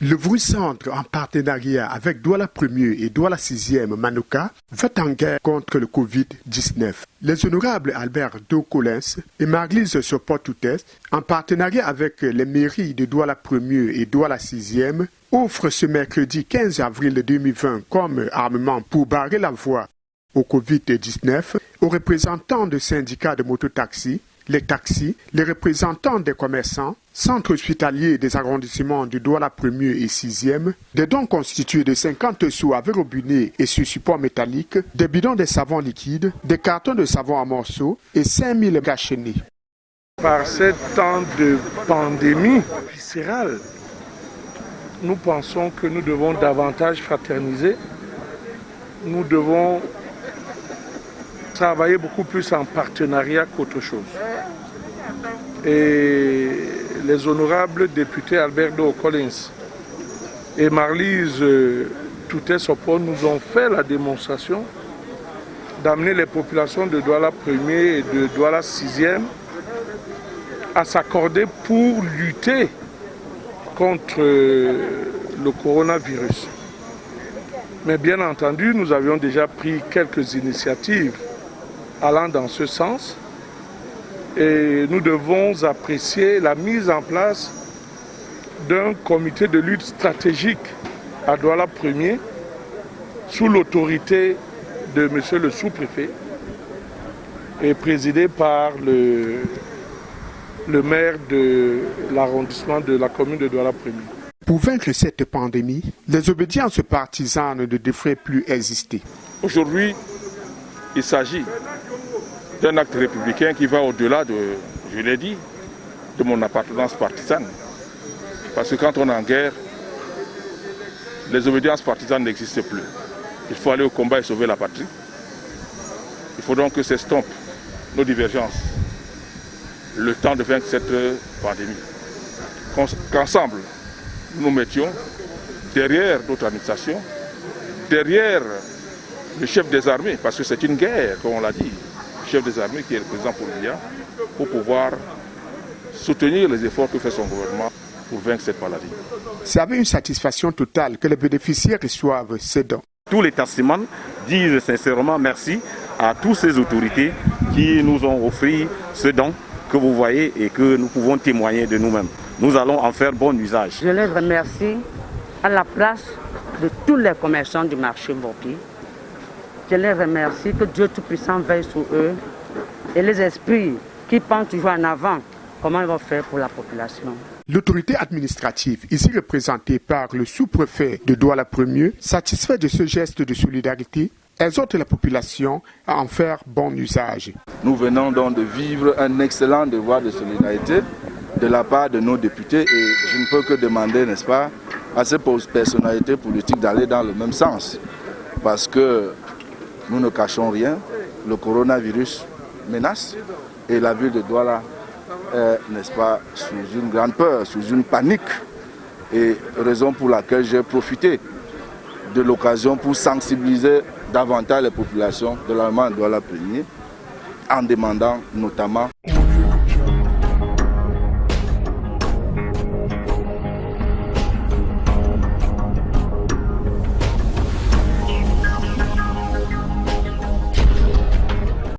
Le Vru-Centre, en partenariat avec Douala 1er et Douala 6e Manoka, va en guerre contre le Covid-19. Les honorables Albert Do-Collins et Marlise Sopot-Toutès, en partenariat avec les mairies de Douala 1er et Douala 6e, offrent ce mercredi 15 avril 2020 comme armement pour barrer la voie au Covid-19 aux représentants de syndicats de mototaxis, les taxis, les représentants des commerçants, centres hospitaliers des arrondissements de Douala 1er et 6e, des dons constitués de 50 sous avec robinet et sur support métallique, des bidons de savon liquide, des cartons de savon en morceaux et 5000 cachenets. Par ce temps de pandémie viscérale, nous pensons que nous devons davantage fraterniser, nous devons travailler beaucoup plus en partenariat qu'autre chose. Et les honorables députés Albert Do-Collins et Marlise Toutès-Sopot nous ont fait la démonstration d'amener les populations de Douala 1er et de Douala 6e à s'accorder pour lutter contre le coronavirus. Mais bien entendu, nous avions déjà pris quelques initiatives allant dans ce sens et nous devons apprécier la mise en place d'un comité de lutte stratégique à Douala 1er sous l'autorité de monsieur le sous-préfet et présidé par le maire de l'arrondissement de la commune de Douala 1er. Pour vaincre cette pandémie, les obédiences partisanes ne devraient plus exister. Aujourd'hui, il s'agit d'un acte républicain qui va au-delà de, je l'ai dit, de mon appartenance partisane. Parce que quand on est en guerre, les obédiences partisanes n'existent plus. Il faut aller au combat et sauver la patrie. Il faut donc que s'estompent nos divergences, le temps de vaincre cette pandémie. Qu'ensemble, nous mettions derrière notre administration, derrière le chef des armées, parce que c'est une guerre, comme on l'a dit, le chef des armées qui est le président Paul-Biya, pour pouvoir soutenir les efforts que fait son gouvernement pour vaincre cette maladie. C'est avec une satisfaction totale que les bénéficiaires reçoivent ces dons. Tous les taximans disent sincèrement merci à toutes ces autorités qui nous ont offert ce don que vous voyez et que nous pouvons témoigner de nous-mêmes. Nous allons en faire bon usage. Je les remercie à la place de tous les commerçants du marché Mbopi. Je les remercie, que Dieu Tout-Puissant veille sur eux et les esprits qui pensent toujours en avant comment ils vont faire pour la population. L'autorité administrative, ici représentée par le sous-préfet de Douala 1er, satisfait de ce geste de solidarité, exhorte la population à en faire bon usage. Nous venons donc de vivre un excellent devoir de solidarité de la part de nos députés et je ne peux que demander, n'est-ce pas, à ces personnalités politiques d'aller dans le même sens. Parce que nous ne cachons rien, le coronavirus menace et la ville de Douala est, n'est-ce pas, sous une grande peur, sous une panique. Et raison pour laquelle j'ai profité de l'occasion pour sensibiliser davantage les populations de l'Allemagne de Douala 1er en demandant notamment